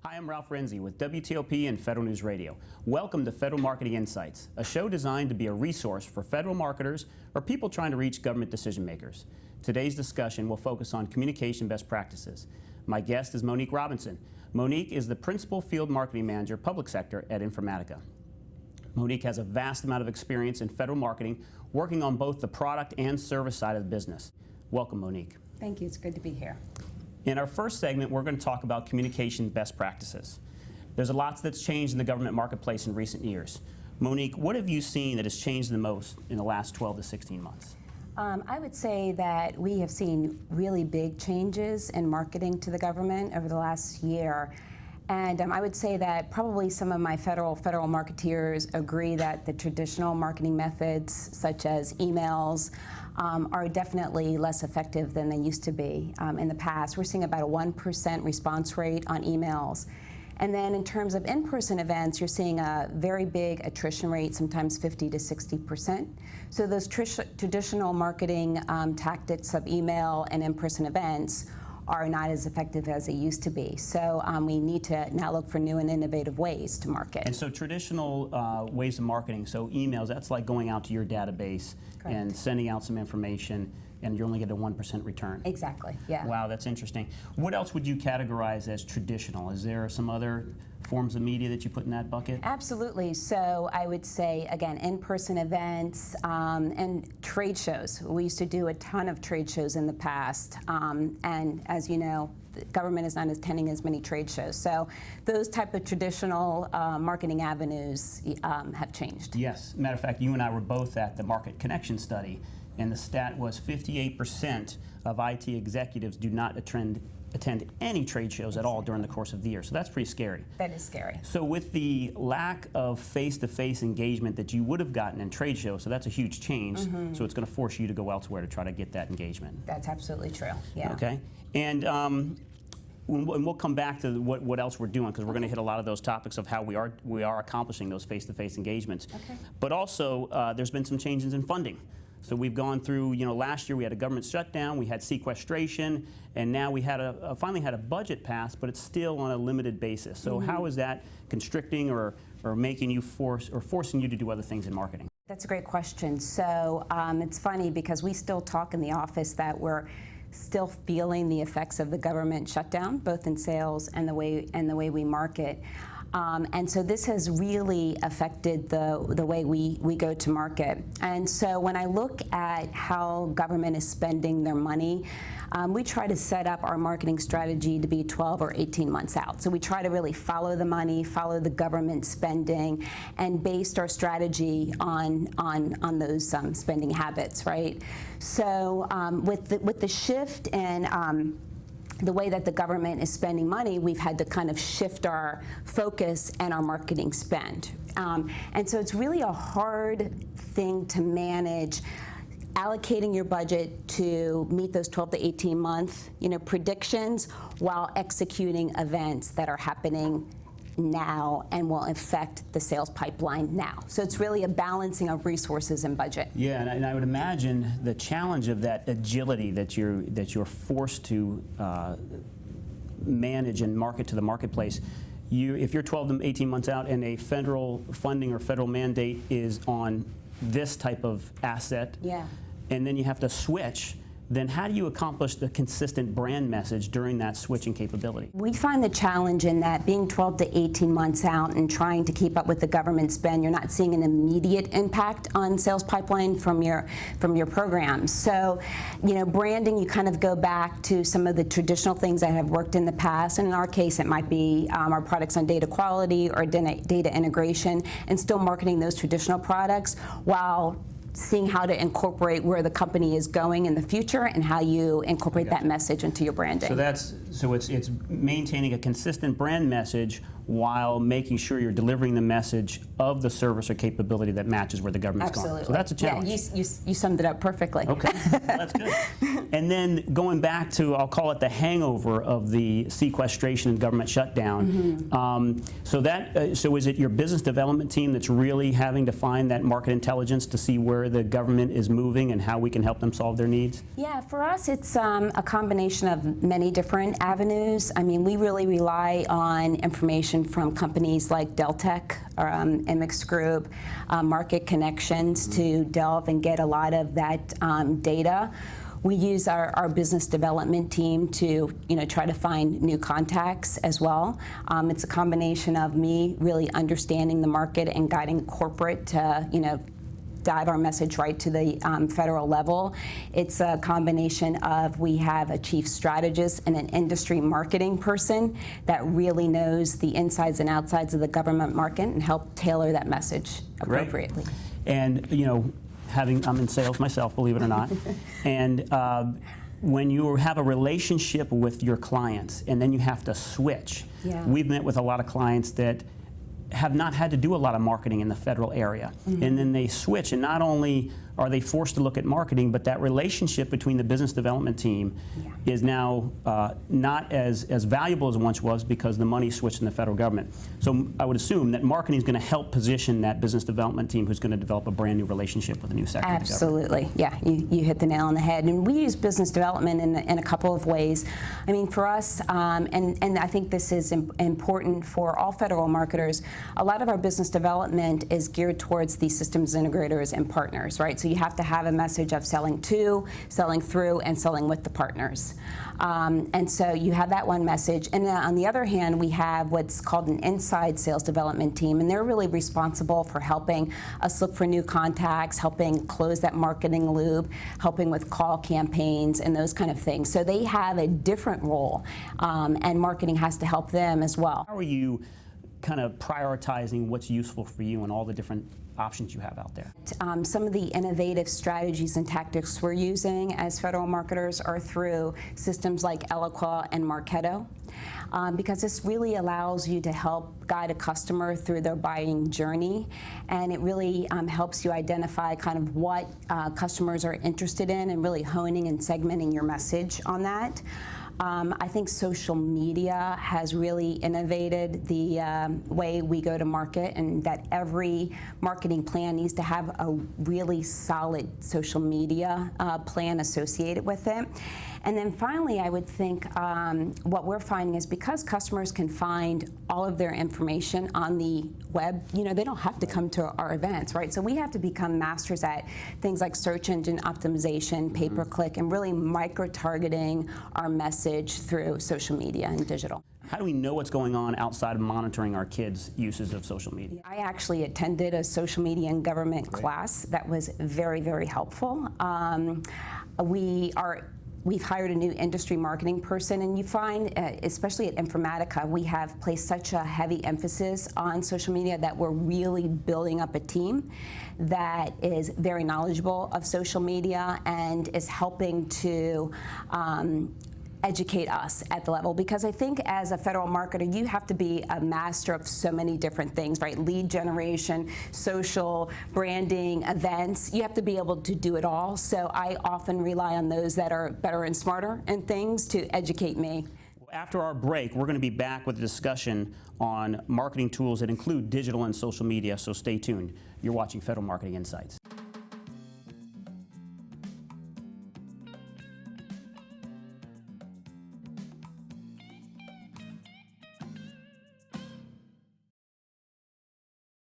Hi, I'm Ralph Renzi with WTOP and Federal News Radio. Welcome to Federal Marketing Insights, a show designed to be a resource for federal marketers or people trying to reach government decision makers. Today's discussion will focus on communication best practices. My guest is Monique Robinson. Monique is the Principal Field Marketing Manager, Public Sector at Informatica. Monique has a vast amount of experience in federal marketing, working on both the product and service side of the business. Welcome, Monique. Thank you. It's good to be here. In our first segment, we're going to talk about communication best practices. There's a lot that's changed in the government marketplace in recent years. Monique, what have you seen that has changed the most in the last 12 to 16 months? I would say that we have seen really big changes in marketing to the government over the last year. And I would say that probably some of my federal marketeers agree that the traditional marketing methods, such as emails, are definitely less effective than they used to be in the past. We're seeing about a 1% response rate on emails. And then in terms of in-person events, you're seeing a very big attrition rate, sometimes 50 to 60%. So those traditional marketing tactics of email and in-person events are not as effective as they used to be. So we need to now look for new and innovative ways to market. And so traditional ways of marketing, so emails, that's like going out to your database Correct. And sending out some information, and you're only getting a 1% return. Exactly, yeah. Wow, that's interesting. What else would you categorize as traditional? Is there some other forms of media that you put in that bucket? Absolutely. So I would say, again, in-person events and trade shows. We used to do a ton of trade shows in the past. And as you know, the government is not attending as many trade shows. So those type of traditional marketing avenues have changed. Yes. Matter of fact, you and I were both at the Market Connection study, and the stat was 58% of IT executives do not attend any trade shows at all during the course of the year. So that's pretty scary. That is scary. So with the lack of face-to-face engagement that you would have gotten in trade shows, so that's a huge change. So it's going to force you to go elsewhere to try to get that engagement. That's absolutely true. Yeah. Okay. And we'll come back to what else we're doing, because we're going to hit a lot of those topics of how we are accomplishing those face-to-face engagements. Okay. But also, there's been some changes in funding. So we've gone through, last year we had a government shutdown, we had sequestration, and now we had finally had a budget passed, but it's still on a limited basis. So how is that constricting or making you forcing you to do other things in marketing? That's a great question. So it's funny because we still talk in the office that we're still feeling the effects of the government shutdown, both in sales and the way we market. And so this has really affected the way we go to market. And so when I look at how government is spending their money, we try to set up our marketing strategy to be 12 or 18 months out. So we try to really follow the money, follow the government spending, and based our strategy on those spending habits, right? So with the shift in the way that the government is spending money, we've had to kind of shift our focus and our marketing spend. And so it's really a hard thing to manage, allocating your budget to meet those 12 to 18 month predictions while executing events that are happening now and will affect the sales pipeline now. So it's really a balancing of resources and budget. Yeah, and I would imagine the challenge of that agility that you're forced to manage and market to the marketplace. If you're 12 to 18 months out and a federal funding or federal mandate is on this type of asset, yeah, and then you have to switch, then how do you accomplish the consistent brand message during that switching capability? We find the challenge in that being 12 to 18 months out and trying to keep up with the government spend, you're not seeing an immediate impact on sales pipeline from your programs. So, branding, you kind of go back to some of the traditional things that have worked in the past, and in our case, it might be our products on data quality or data integration, and still marketing those traditional products while seeing how to incorporate where the company is going in the future and how you incorporate that message into your branding. So it's maintaining a consistent brand message while making sure you're delivering the message of the service or capability that matches where the government's going. So that's a challenge. Yeah, you summed it up perfectly. Okay, well, that's good. And then going back to, I'll call it the hangover of the sequestration and government shutdown. So is it your business development team that's really having to find that market intelligence to see where the government is moving and how we can help them solve their needs? Yeah, for us it's a combination of many different avenues. I mean, we really rely on information from companies like Deltek, MX Group, Market Connections to delve and get a lot of that data. We use our business development team to, try to find new contacts as well. It's a combination of me really understanding the market and guiding corporate to, dive our message right to the federal level. It's a combination of, we have a chief strategist and an industry marketing person that really knows the insides and outsides of the government market and help tailor that message appropriately. Great. And, I'm in sales myself, believe it or not, and when you have a relationship with your clients and then you have to switch, we've met with a lot of clients that have not had to do a lot of marketing in the federal area. And then they switch, and not only are they forced to look at marketing, but that relationship between the business development team is now not as valuable as it once was because the money switched in the federal government. So I would assume that marketing is going to help position that business development team who's going to develop a brand new relationship with a new sector. Absolutely, yeah, you hit the nail on the head. And we use business development in a couple of ways. I mean, for us, and I think this is important for all federal marketers, a lot of our business development is geared towards the systems integrators and partners, right? So you have to have a message of selling to, selling through, and selling with the partners. And so you have that one message. And then on the other hand, we have what's called an inside sales development team, and they're really responsible for helping us look for new contacts, helping close that marketing loop, helping with call campaigns and those kind of things. So they have a different role, and marketing has to help them as well. How are you kind of prioritizing what's useful for you and all the different options you have out there? Some of the innovative strategies and tactics we're using as federal marketers are through systems like Eloqua and Marketo, because this really allows you to help guide a customer through their buying journey, and it really helps you identify kind of what customers are interested in and really honing and segmenting your message on that. I think social media has really innovated the way we go to market, and that every marketing plan needs to have a really solid social media plan associated with it. And then finally, I would think what we're finding is because customers can find all of their information on the web, they don't have to come to our events, right? So we have to become masters at things like search engine optimization, pay-per-click, and really micro-targeting our message through social media and digital. How do we know what's going on outside of monitoring our kids' uses of social media? I actually attended a social media and government class that was very, very helpful. We've hired a new industry marketing person, and you find, especially at Informatica, we have placed such a heavy emphasis on social media that we're really building up a team that is very knowledgeable of social media and is helping to educate us at the level, because I think as a federal marketer, you have to be a master of so many different things, right? Lead generation, social, branding, events. You have to be able to do it all. So I often rely on those that are better and smarter in things to educate me. After our break, we're going to be back with a discussion on marketing tools that include digital and social media, so stay tuned. You're watching Federal Marketing Insights.